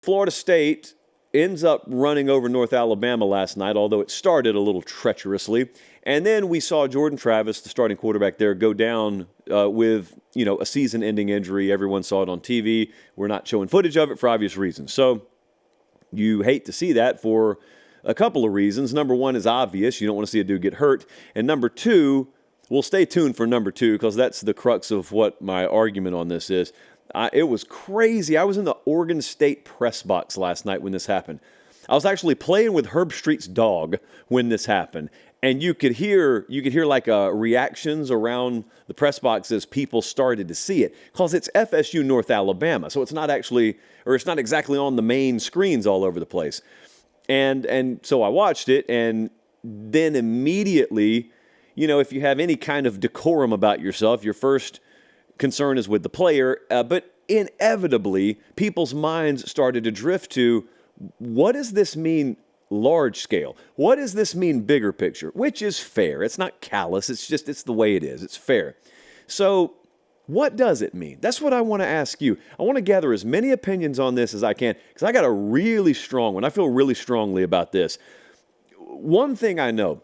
Florida State ends up running over North Alabama last night, although it started a little treacherously. And then we saw Jordan Travis, the starting quarterback there, go down with, a season-ending injury. Everyone saw it on TV. We're not showing footage of it for obvious reasons. So you hate to see that for a couple of reasons. Number one is obvious. You don't want to see a dude get hurt. And number two, we'll stay tuned for number two because that's the crux of what my argument on this is. It was crazy. I was in the Oregon State press box last night when this happened. I was actually playing with Herb Street's dog when this happened. And you could hear like reactions around the press box as people started to see it because it's FSU North Alabama. So it's not exactly on the main screens all over the place. And so I watched it, and then immediately, if you have any kind of decorum about yourself, your first concern is with the player. But inevitably, people's minds started to drift to, what does this mean large scale? What does this mean bigger picture? Which is fair. It's not callous. It's the way it is. It's fair. So what does it mean? That's what I want to ask you. I want to gather as many opinions on this as I can because I got a really strong one. I feel really strongly about this. One thing I know,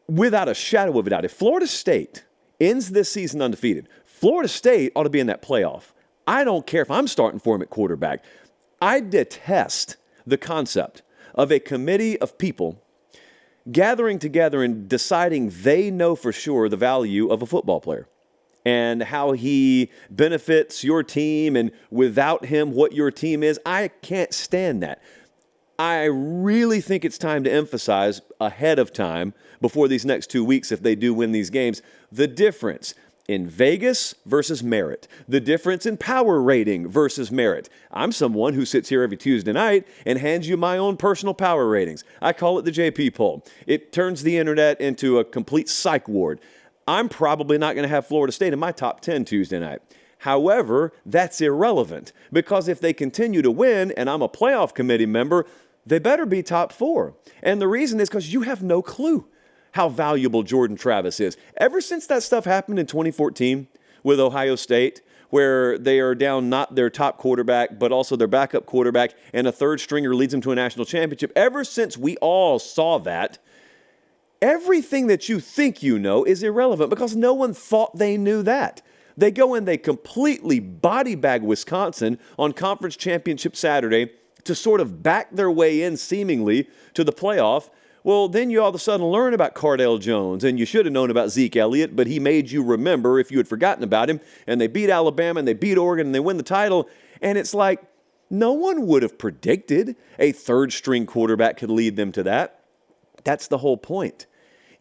without a shadow of a doubt, if Florida State ends this season undefeated, Florida State ought to be in that playoff. I don't care if I'm starting for him at quarterback. I detest the concept of a committee of people gathering together and deciding they know for sure the value of a football player and how he benefits your team and without him what your team is. I can't stand that. I really think it's time to emphasize ahead of time, before these next 2 weeks, if they do win these games, the difference in Vegas versus merit, the difference in power rating versus merit. I'm someone who sits here every Tuesday night and hands you my own personal power ratings. I call it the JP poll. It turns the internet into a complete psych ward. I'm probably not going to have Florida State in my top 10 Tuesday night. However, that's irrelevant because if they continue to win and I'm a playoff committee member, they better be top 4. And the reason is because you have no clue how valuable Jordan Travis is. Ever since that stuff happened in 2014 with Ohio State, where they are down not their top quarterback, but also their backup quarterback, and a third stringer leads them to a national championship, ever since we all saw that, everything that you think you know is irrelevant because no one thought they knew that. They go and they completely body bag Wisconsin on Conference Championship Saturday to sort of back their way in seemingly to the playoff. Well, then you all of a sudden learn about Cardale Jones, and you should have known about Zeke Elliott, but he made you remember if you had forgotten about him, and they beat Alabama, and they beat Oregon, and they win the title, and it's like no one would have predicted a third-string quarterback could lead them to that. That's the whole point.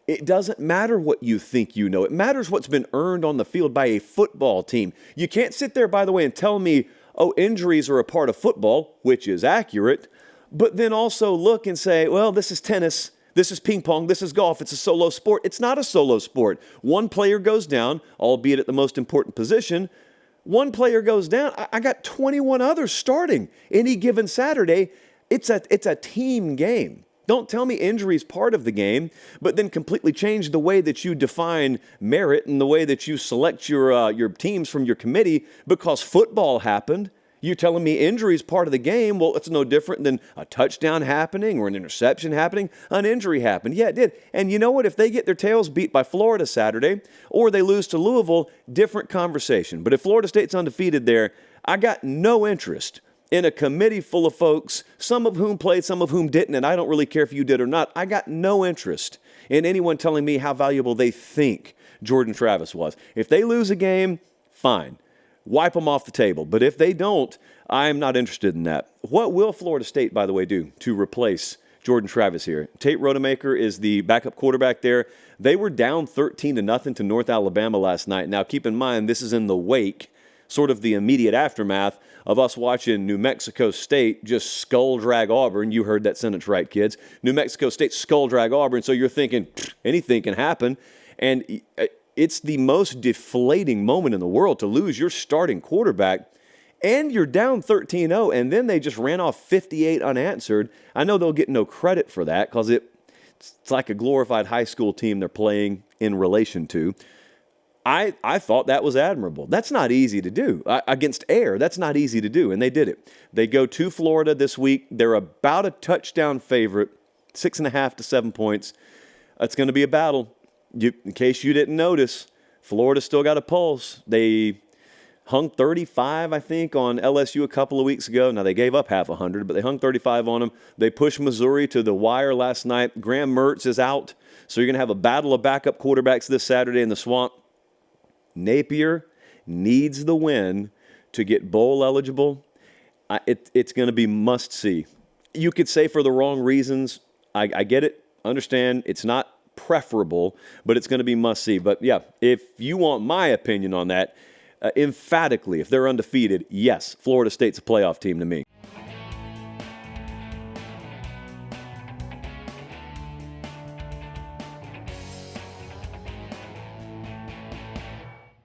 It doesn't matter what you think you know. It matters what's been earned on the field by a football team. You can't sit there, by the way, and tell me, oh, injuries are a part of football, which is accurate, but then also look and say, well, this is tennis, this is ping pong, this is golf, it's a solo sport. It's not a solo sport. One player goes down, albeit at the most important position. One player goes down. I got 21 others starting any given Saturday. It's a team game. Don't tell me injury is part of the game, but then completely change the way that you define merit and the way that you select your teams from your committee because football happened. You're telling me injury is part of the game. Well, it's no different than a touchdown happening or an interception happening. An injury happened. Yeah, it did. And you know what? If they get their tails beat by Florida Saturday or they lose to Louisville, different conversation. But if Florida State's undefeated there, I got no interest in a committee full of folks, some of whom played, some of whom didn't, and I don't really care if you did or not. I got no interest in anyone telling me how valuable they think Jordan Travis was. If they lose a game, fine. Wipe them off the table. But if they don't, I am not interested in that. What will Florida State, by the way, do to replace Jordan Travis here? Tate Rodemaker is the backup quarterback there. They were down 13-0 to North Alabama last night. Now, keep in mind, this is in the wake, sort of the immediate aftermath of us watching New Mexico State just skull drag Auburn. You heard that sentence right, kids. New Mexico State skull drag Auburn. So you're thinking anything can happen. And it's the most deflating moment in the world to lose your starting quarterback, and you're down 13-0, and then they just ran off 58 unanswered. I know they'll get no credit for that because it's like a glorified high school team they're playing in relation to. I thought that was admirable. That's not easy to do. Against air, that's not easy to do, and they did it. They go to Florida this week. They're about a touchdown favorite, 6.5 to 7 points. It's going to be a battle. In case you didn't notice, Florida still got a pulse. They hung 35, I think, on LSU a couple of weeks ago. Now, they gave up half 100, but they hung 35 on them. They pushed Missouri to the wire last night. Graham Mertz is out, so you're going to have a battle of backup quarterbacks this Saturday in the Swamp. Napier needs the win to get bowl eligible. It's going to be must-see. You could say for the wrong reasons. I get it, understand, it's not preferable, but it's going to be must-see. But, yeah, if you want my opinion on that, emphatically, if they're undefeated, yes, Florida State's a playoff team to me.